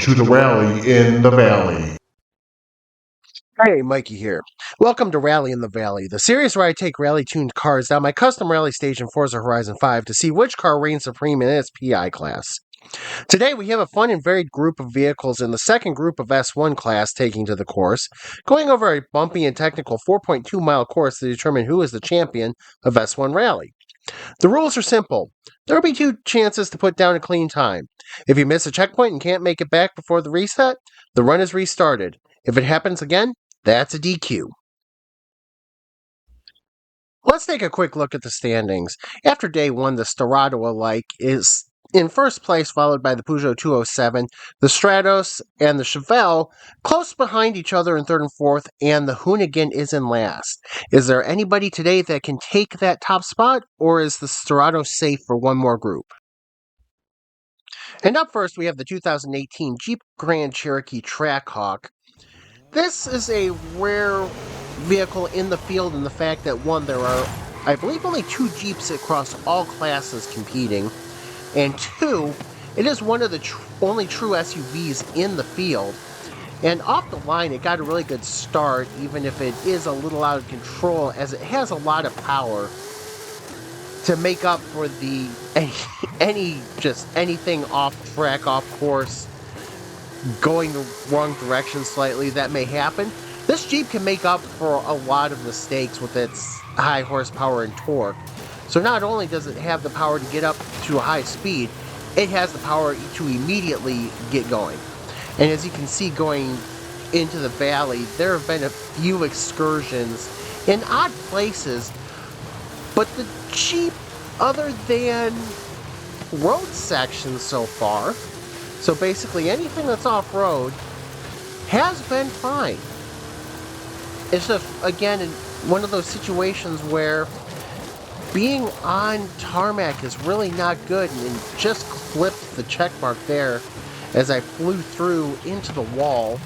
to the Rally in the Valley. Hey, Mikey here. Welcome to Rally in the Valley, the series where I take rally-tuned cars down my custom rally stage in Forza Horizon 5 to see which car reigns supreme in its PI class. Today we have a fun and varied group of vehicles in the second group of S1 class taking to the course, going over a bumpy and technical 4.2-mile course to determine who is the champion of S1 Rally. The rules are simple. There will be 2 chances to put down a clean time. If you miss a checkpoint and can't make it back before the reset, the run is restarted. If it happens again, that's a DQ. Let's take a quick look at the standings. After day 1, the Stradale alike is in first place, followed by the Peugeot 207, the Stratos, and the Chevelle, close behind each other in third and fourth, and the Hoonigan is in last. Is there anybody today that can take that top spot, or is the Stratos safe for one more group? And up first, we have the 2018 Jeep Grand Cherokee Trackhawk. This is a rare vehicle in the field in the fact that, one, there are, I believe, only 2 Jeeps across all classes competing, and 2, it is one of the only true SUVs in the field. And off the line, it got a really good start, even if it is a little out of control, as it has a lot of power to make up for the anything off track, off course, going the wrong direction slightly that may happen. This Jeep can make up for a lot of mistakes with its high horsepower and torque. So not only does it have the power to get up to a high speed, it has the power to immediately get going. And as you can see going into the valley, there have been a few excursions in odd places, but the Jeep, other than road sections so far, so basically anything that's off-road, has been fine. It's just, again, in one of those situations where being on tarmac is really not good, and just clipped the check mark there as I flew through into the wall,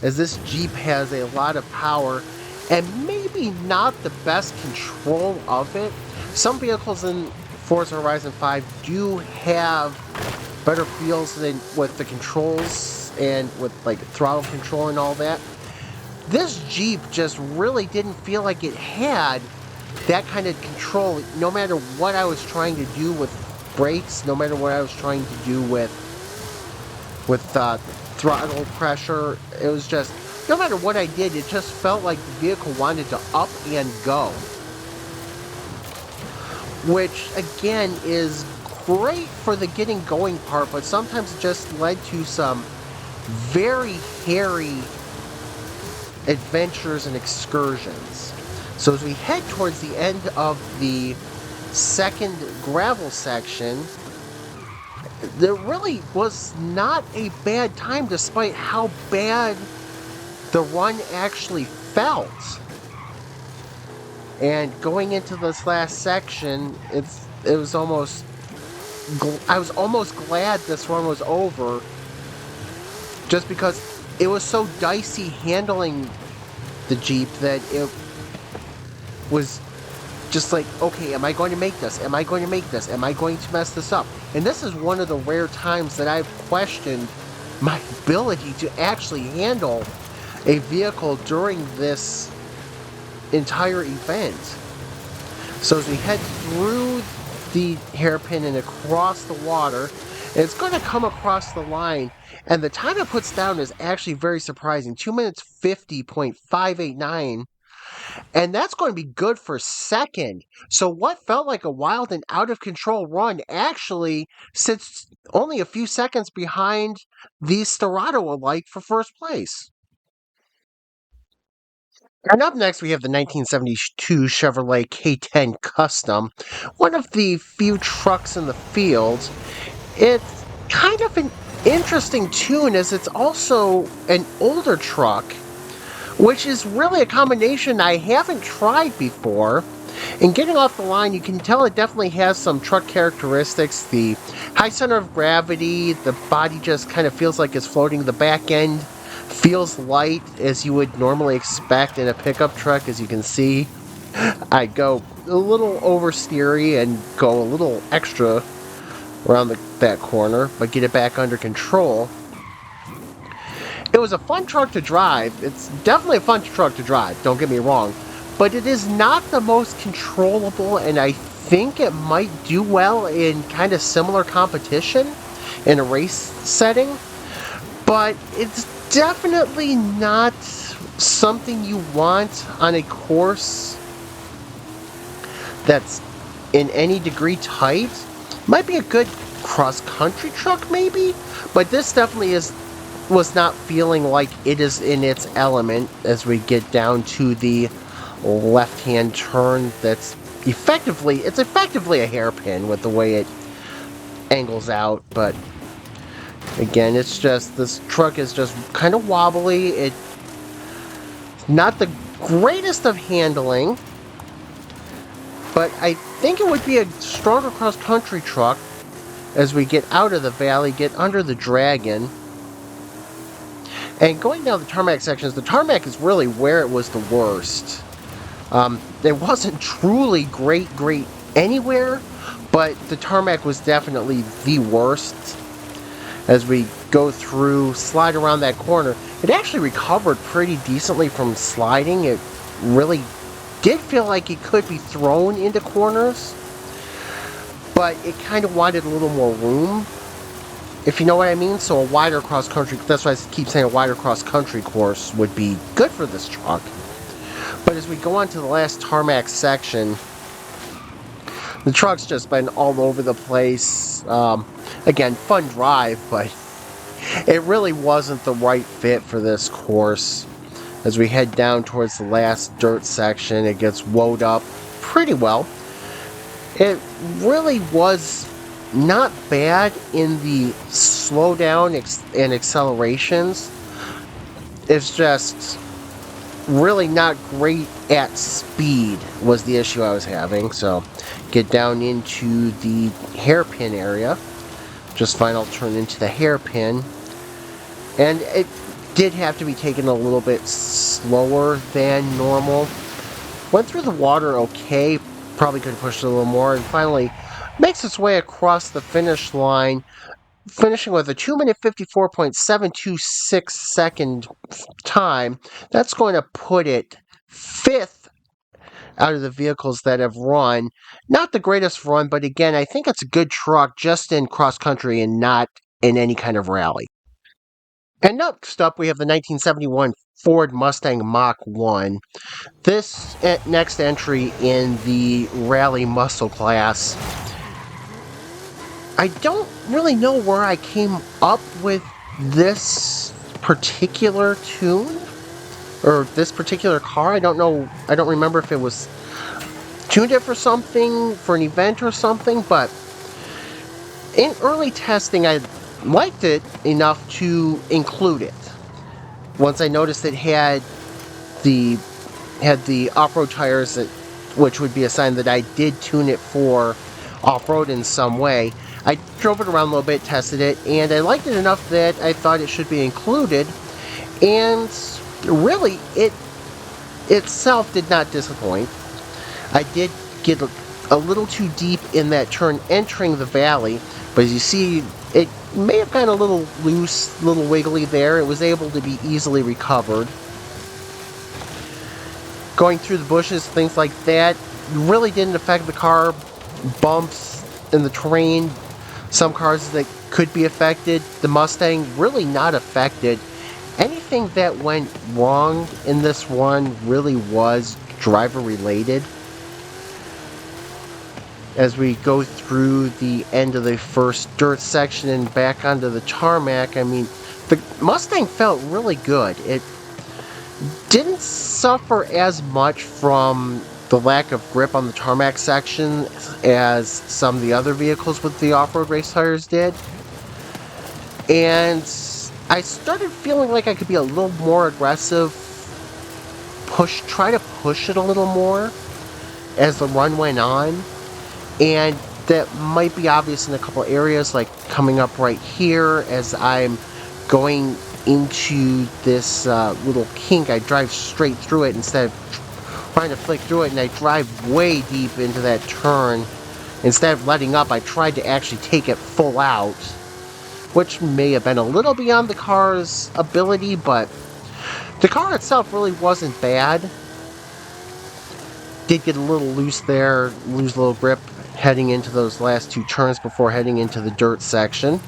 as this Jeep has a lot of power and maybe not the best control of it. Some vehicles in Forza Horizon 5 do have better feels than with the controls and with like throttle control and all that. This Jeep just really didn't feel like it had that kind of control, no matter what I was trying to do with brakes, no matter what I was trying to do with throttle pressure. It was just, no matter what I did, it just felt like the vehicle wanted to up and go. Which, again, is great for the getting going part, but sometimes it just led to some very hairy adventures and excursions. So as we head towards the end of the second gravel section, there really was not a bad time despite how bad the run actually felt. And going into this last section, I was almost glad this run was over, just because it was so dicey handling the Jeep that it was just like, okay, am I going to make this? Am I going to make this? Am I going to mess this up? And this is one of the rare times that I've questioned my ability to actually handle a vehicle during this entire event. So as we head through the hairpin and across the water, and it's going to come across the line, and the time it puts down is actually very surprising, 2 minutes 50.589, and that's going to be good for second. So what felt like a wild and out of control run actually sits only a few seconds behind the Stradale alike for first place. And up next, we have the 1972 Chevrolet K10 Custom, one of the few trucks in the field. It's kind of an interesting tune, as it's also an older truck, which is really a combination I haven't tried before. And getting off the line, you can tell it definitely has some truck characteristics. The high center of gravity, the body just kind of feels like it's floating. The back end feels light, as you would normally expect in a pickup truck. As you can see, I go a little oversteery and go a little extra around that corner, but get it back under control. It was a fun truck to drive. It's definitely a fun truck to drive, don't get me wrong. But it is not the most controllable, and I think it might do well in kind of similar competition in a race setting. But it's definitely not something you want on a course that's in any degree tight. Might be a good cross-country truck maybe, but this definitely was not feeling like it is in its element as we get down to the left-hand turn. That's effectively a hairpin with the way it angles out, but again, it's just, this truck is just kind of wobbly. It's not the greatest of handling, but I think it would be a stronger cross-country truck as we get out of the valley, get under the Dragon. And going down the tarmac sections, the tarmac is really where it was the worst. It wasn't truly great anywhere, but the tarmac was definitely the worst. As we go through, slide around that corner, it actually recovered pretty decently from sliding. It really did feel like it could be thrown into corners, but it kind of wanted a little more room, if you know what I mean. So a wider cross-country, that's why I keep saying a wider cross-country course would be good for this truck. But as we go on to the last tarmac section, the truck's just been all over the place. Again, fun drive, but it really wasn't the right fit for this course. As we head down towards the last dirt section, it gets woed up pretty well. It really was not bad in the slowdown and accelerations. It's just really not great at speed was the issue I was having. So get down into the hairpin area. Just fine, I'll turn into the hairpin. And it did have to be taken a little bit slower than normal. Went through the water okay, probably could have pushed it a little more, and finally makes its way across the finish line, finishing with a 2-minute 54.726 second time. That's going to put it 5th out of the vehicles that have run. Not the greatest run, but again, I think it's a good truck just in cross-country and not in any kind of rally. And next up, we have the 1971 Ford Mustang Mach 1. This next entry in the rally muscle class. I don't really know where I came up with this particular tune or this particular car. I don't know. I don't remember if it was tuned it for something, for an event or something, but in early testing, I liked it enough to include it. Once I noticed it had the off-road tires, which would be a sign that I did tune it for off-road in some way. I drove it around a little bit, tested it, and I liked it enough that I thought it should be included. And really, it itself did not disappoint. I did get a little too deep in that turn entering the valley, but as you see, it may have gotten a little loose, a little wiggly there. It was able to be easily recovered. Going through the bushes, things like that, really didn't affect the car. Bumps in the terrain, some cars that could be affected. The Mustang, really not affected. Anything that went wrong in this one really was driver related. As we go through the end of the first dirt section and back onto the tarmac, I mean, the Mustang felt really good. It didn't suffer as much from the lack of grip on the tarmac section as some of the other vehicles with the off-road race tires did. And I started feeling like I could be a little more aggressive, try to push it a little more as the run went on. And that might be obvious in a couple areas, like coming up right here as I'm going into this little kink. I drive straight through it instead of trying to flick through it, and I drive way deep into that turn. Instead of letting up, I tried to actually take it full out. which may have been a little beyond the car's ability, but the car itself really wasn't bad. Did get a little loose there, lose a little grip heading into those last two turns before heading into the dirt section.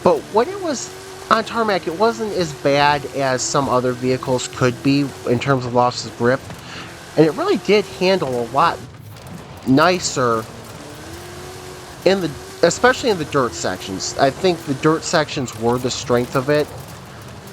But when it was on tarmac, it wasn't as bad as some other vehicles could be in terms of loss of grip. And it really did handle a lot nicer especially in the dirt sections. I think the dirt sections were the strength of it,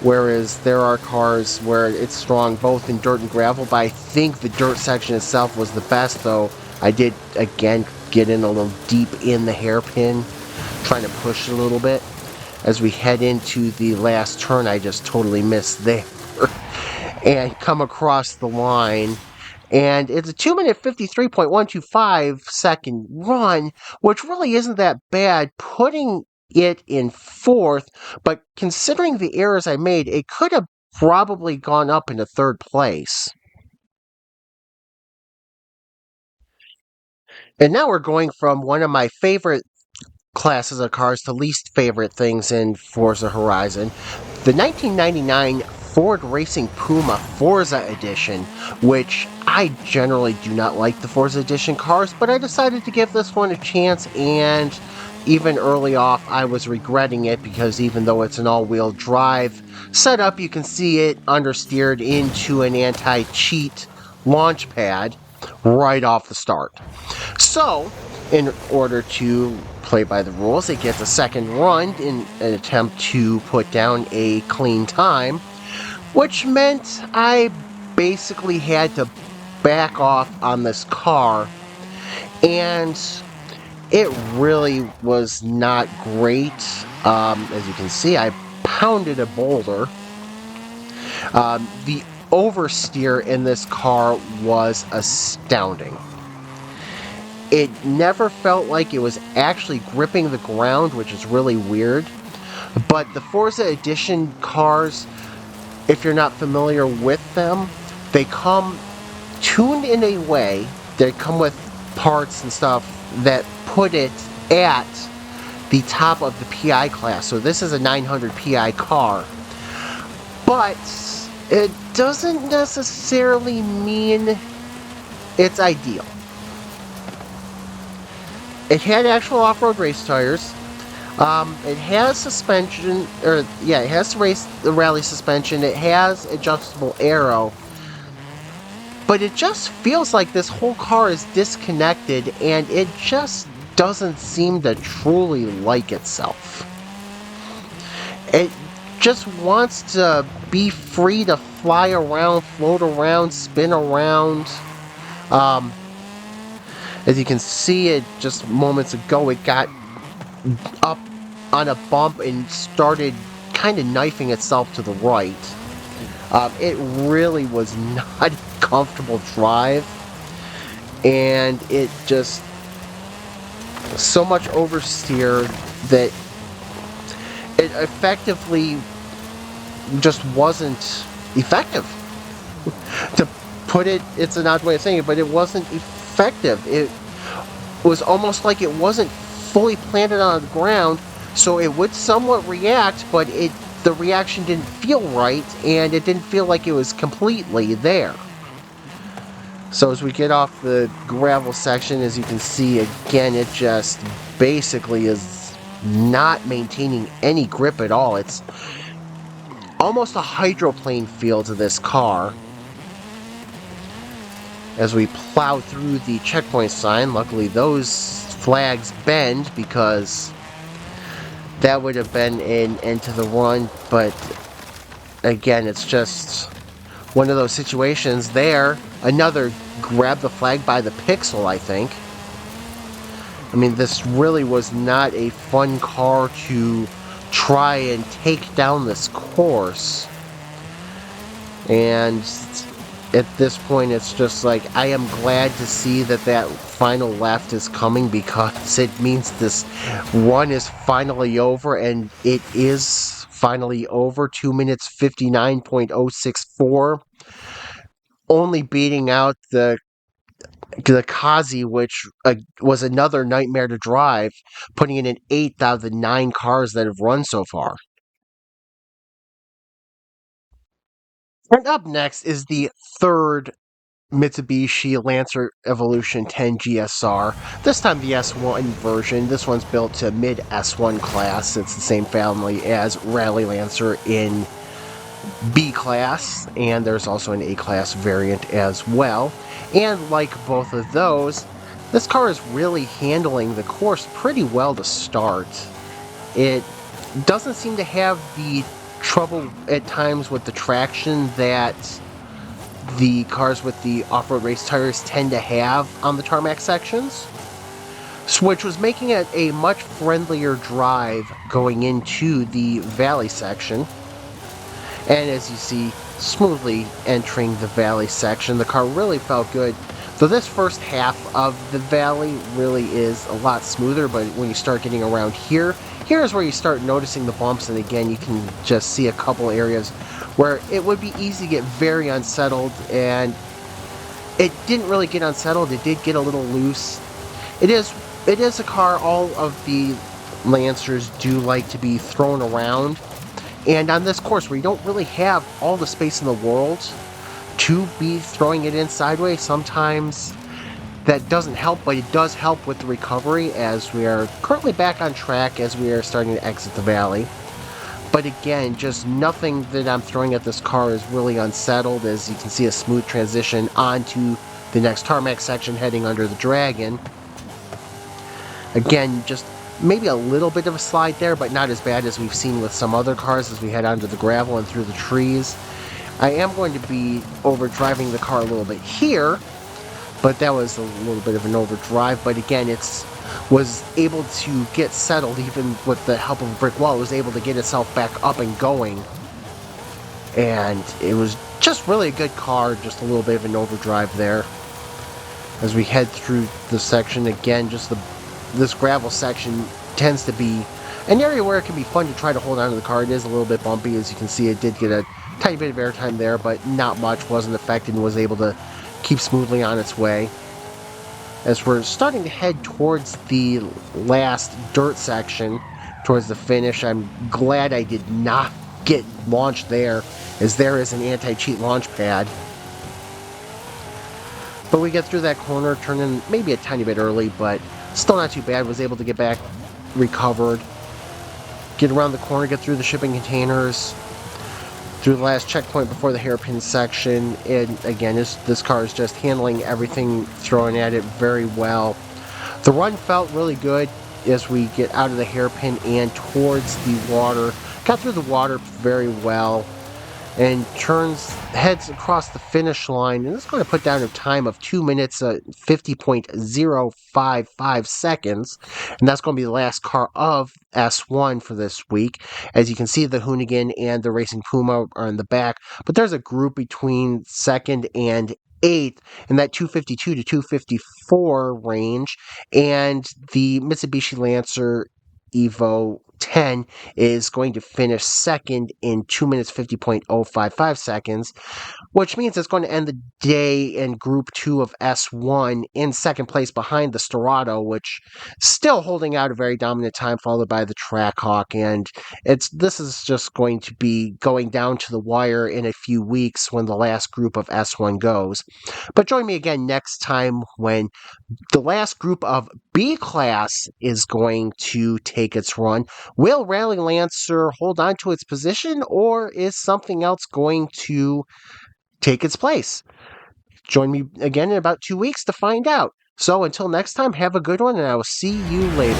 whereas there are cars where it's strong both in dirt and gravel, but I think the dirt section itself was the best, though I did, again, get in a little deep in the hairpin, trying to push it a little bit. As we head into the last turn, I just totally missed there and come across the line. And it's a 2-minute 53.125 second run, which really isn't that bad, putting it in fourth, but considering the errors I made, it could have probably gone up into third place. And now we're going from one of my favorite classes of cars to least favorite things in Forza Horizon, the 1999 Ford Racing Puma Forza Edition, which I generally do not like the Forza Edition cars, but I decided to give this one a chance, and even early off I was regretting it because even though it's an all-wheel drive setup, you can see it understeered into an anti-cheat launch pad right off the start. So, in order to play by the rules, it gets a second run in an attempt to put down a clean time, which meant I basically had to back off on this car, and it really was not great. As you can see, I pounded a boulder. The oversteer in this car was astounding. It never felt like it was actually gripping the ground, which is really weird. But the Forza Edition cars, if you're not familiar with them, they come tuned in a way, they come with parts and stuff that put it at the top of the PI class. So this is a 900 PI car. But it doesn't necessarily mean it's ideal. It had actual off-road race tires. It has suspension, it has the rally suspension. It has adjustable aero. But it just feels like this whole car is disconnected, and it just doesn't seem to truly like itself. It just wants to be free to fly around, float around, spin around. As you can see, it just moments ago, it got up on a bump and started kind of knifing itself to the right. It really was not a comfortable drive, and it just so much oversteered that it effectively just wasn't effective. To put it, it's an odd way of saying it, but it wasn't effective. It was almost like it wasn't fully planted on the ground, so it would somewhat react, but the reaction didn't feel right, and it didn't feel like it was completely there. So as we get off the gravel section, as you can see, again, it just basically is not maintaining any grip at all. It's almost a hydroplane feel to this car. As we plow through the checkpoint sign, luckily those flags bend because that would have been an end to the run, but again, it's just one of those situations there. Another grab the flag by the pixel, I think. I mean, this really was not a fun car to try and take down this course. And at this point, it's just like, I am glad to see that final left is coming, because it means this run is finally over, and it is finally over. 2 minutes 59.064. Only beating out the the Cossie, which was another nightmare to drive, putting it in 8th out of the 9 cars that have run so far. And up next is the third Mitsubishi Lancer Evolution 10 GSR. This time the S1 version. This one's built to mid S1 class. It's the same family as Rally Lancer in B class, and there's also an A class variant as well. And like both of those, this car is really handling the course pretty well to start. It doesn't seem to have the trouble at times with the traction that the cars with the off-road race tires tend to have on the tarmac sections, which was making it a much friendlier drive going into the valley section. And as you see, smoothly entering the valley section, the car really felt good. So this first half of the valley really is a lot smoother, but when you start getting around here, here's where you start noticing the bumps, and again, you can just see a couple areas where it would be easy to get very unsettled, and it didn't really get unsettled. It did get a little loose. It is a car all of the Lancers do like to be thrown around, and on this course where you don't really have all the space in the world to be throwing it in sideways, sometimes that doesn't help, but it does help with the recovery as we are currently back on track as we are starting to exit the valley. But again, just nothing that I'm throwing at this car is really unsettled, as you can see a smooth transition onto the next tarmac section heading under the Dragon. Again, just maybe a little bit of a slide there, but not as bad as we've seen with some other cars as we head onto the gravel and through the trees. I am going to be overdriving the car a little bit here, but that was a little bit of an overdrive. But again, it was able to get settled even with the help of a brick wall. It was able to get itself back up and going. And it was just really a good car, just a little bit of an overdrive there. As we head through the section, again, just this gravel section tends to be an area where it can be fun to try to hold on to the car. It is a little bit bumpy, as you can see. It did get a tiny bit of airtime there, but not much, wasn't affected, and was able to keep smoothly on its way. As we're starting to head towards the last dirt section, towards the finish, I'm glad I did not get launched there, as there is an anti-cheat launch pad. But we get through that corner, turn in maybe a tiny bit early, but still not too bad. Was able to get back, recovered, get around the corner, get through the shipping containers, through the last checkpoint before the hairpin section. And again, this car is just handling everything thrown at it very well. The run felt really good as we get out of the hairpin and towards the water. Got through the water very well, and heads across the finish line, and it's going to put down a time of 2 minutes 50.055 seconds, and that's going to be the last car of S1 for this week. As you can see, the Hoonigan and the Racing Puma are in the back, but there's a group between 2nd and 8th in that 252 to 254 range, and the Mitsubishi Lancer Evo 10 is going to finish 2nd in 2 minutes 50.055 seconds, which means it's going to end the day in Group 2 of S1 in 2nd place behind the Stratos, which still holding out a very dominant time, followed by the Trackhawk. And this is just going to be going down to the wire in a few weeks when the last group of S1 goes. But join me again next time when the last group of B class is going to take its run. Will Rally Lancer hold on to its position, or is something else going to take its place? Join me again in about 2 weeks to find out. So until next time, have a good one, and I will see you later.